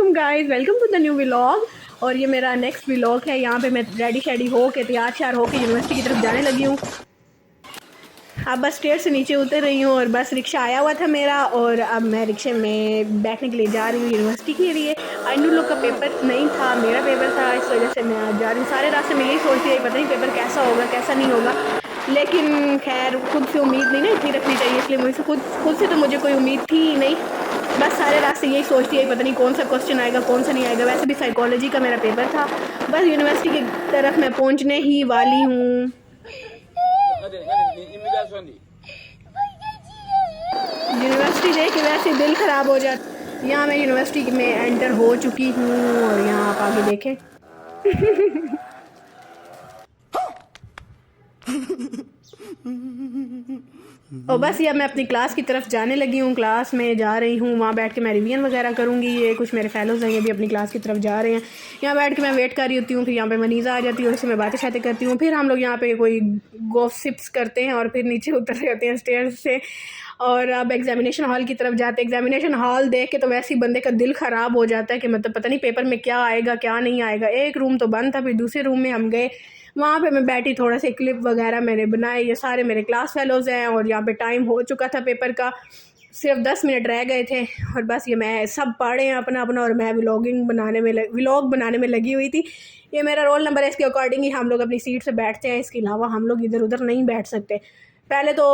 अस्सलाम guys, welcome to the new vlog. और ये मेरा नेक्स्ट व्लॉग है। यहाँ पे मैं रेडी शेडी हो के तैयार श्यार हो के यूनिवर्सिटी की तरफ जाने लगी हूँ। अब बस स्टेयर से नीचे उतर रही हूँ और बस रिक्शा आया हुआ था मेरा, और अब मैं रिक्शे में बैठने के लिए जा रही हूँ यूनिवर्सिटी के लिए। आइनू लोग का पेपर नहीं था, मेरा पेपर था, इस वजह से मैं आज जा रही हूँ। सारे रास्ते में यही सोचती है, पता नहीं पेपर कैसा होगा कैसा नहीं होगा, लेकिन खैर खुद से उम्मीद नहीं ना इतनी रखनी चाहिए, इसलिए मुझसे खुद से तो मुझे कोई उम्मीद थी ही नहीं। बस सारे रास्ते यही सोचती है, पता नहीं कौन सा क्वेश्चन आएगा कौन सा नहीं आएगा। वैसे भी साइकोलॉजी का मेरा पेपर था। बस यूनिवर्सिटी की तरफ मैं पहुंचने ही वाली हूँ। यूनिवर्सिटी देख के वैसे दिल ख़राब हो जाता। यहाँ मैं यूनिवर्सिटी में एंटर हो चुकी हूँ और यहाँ आप आगे देखें। और बस ये मैं अपनी क्लास की तरफ जाने लगी हूँ। क्लास में जा रही हूँ, वहाँ बैठ के मैं रिवीजन वगैरह करूँगी। ये कुछ मेरे फेलोज़ हैं, ये भी अपनी क्लास की तरफ जा रहे हैं। यहाँ बैठ के मैं वेट कर रही होती हूँ, फिर यहाँ पे मनीज़ा आ जाती है और उससे मैं बातें शातें करती हूँ। फिर हम लोग यहाँ पे कोई गॉसिप्स करते हैं और फिर नीचे उतर रहे होते हैं स्टेयर्स से। और अब एग्जामिनेशन हॉल की तरफ जाते हैं। एग्जामिनेशन हॉल देख के तो वैसे ही बंदे का दिल ख़राब हो जाता है कि मतलब पता नहीं पेपर में क्या आएगा क्या नहीं आएगा। एक रूम तो बंद था, फिर दूसरे रूम में हम गए, वहाँ पे मैं बैठी, थोड़ा सा क्लिप वगैरह मैंने बनाए। ये सारे मेरे क्लास फेलोज़ हैं और यहाँ पे टाइम हो चुका था पेपर का, सिर्फ 10 मिनट रह गए थे। और बस ये मैं सब पढ़े हैं अपना अपना, और मैं व्लॉग बनाने में लगी हुई थी। ये मेरा रोल नंबर है, इसके अकॉर्डिंग ही हम लोग अपनी सीट से बैठते हैं। इसके अलावा हम लोग इधर उधर नहीं बैठ सकते। पहले तो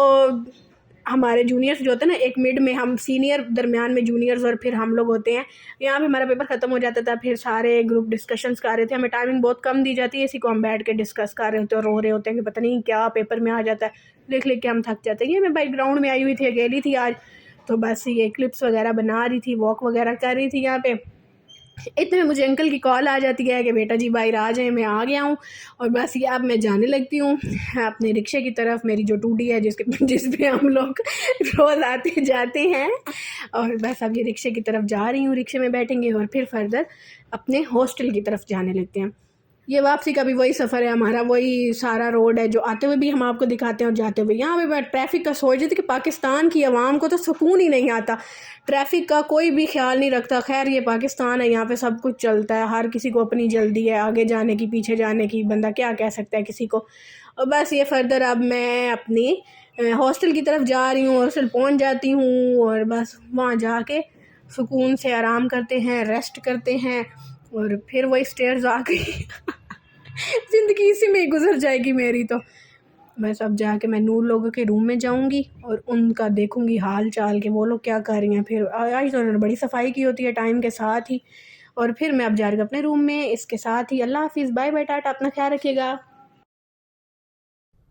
हमारे जूनियर्स जो होते हैं ना, एक मिड में हम सीनियर, दरमियान में जूनियर्स और फिर हम लोग होते हैं। यहाँ पे हमारा पेपर ख़त्म हो जाता था, फिर सारे ग्रुप डिस्कशंस कर रहे थे। हमें टाइमिंग बहुत कम दी जाती है, इसी को हम बैठ के डिस्कस कर रहे होते हैं और रो रहे होते हैं कि पता नहीं क्या पेपर में आ जाता है। लिख लिख के हम थक जाते हैं। ये मैं बैकग्राउंड में आई हुई थी, अकेली थी आज, तो बस ये क्लिप्स वगैरह बना रही थी, वॉक वगैरह कर रही थी यहाँ पे। इतने में मुझे अंकल की कॉल आ जाती है कि बेटा जी बाहर आ जाएं, मैं आ गया हूँ। और बस ये अब मैं जाने लगती हूँ अपने रिक्शे की तरफ। मेरी जो टूटी है जिस पे हम लोग रोज़ आते जाते हैं। और बस अब ये रिक्शे की तरफ जा रही हूँ, रिक्शे में बैठेंगे और फिर फर्दर अपने हॉस्टल की तरफ जाने लगते हैं। ये वापसी का भी वही सफ़र है हमारा, वही सारा रोड है जो आते हुए भी हम आपको दिखाते हैं और जाते हुए। यहाँ पे मैं ट्रैफिक का सोच रही थी कि पाकिस्तान की आवाम को तो सुकून ही नहीं आता, ट्रैफिक का कोई भी ख्याल नहीं रखता। खैर ये पाकिस्तान है, यहाँ पे सब कुछ चलता है, हर किसी को अपनी जल्दी है आगे जाने की पीछे जाने की, बंदा क्या कह सकता है किसी को। और बस ये फर्दर अब मैं अपनी हॉस्टल की तरफ जा रही हूँ। हॉस्टल पहुँच जाती हूँ और बस वहाँ जाके सुकून से आराम करते हैं, रेस्ट करते हैं और फिर वही स्टेयर्स आ गई। ज़िंदगी इसी में ही गुजर जाएगी मेरी तो। बस अब जाके मैं नूर लोगों के रूम में जाऊंगी और उनका देखूंगी हाल चाल के वो लोग क्या कर रही हैं। फिर आज तो उन्होंने बड़ी सफाई की होती है टाइम के साथ ही। और फिर मैं अब जा रही हूँ अपने रूम में। इसके साथ ही अल्लाह हाफिज़, बाय बाय, टाटा, अपना ख्याल रखिएगा।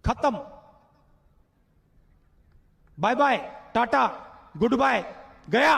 खत्म, बाय बाय, टाटा, गुड बाय, गया।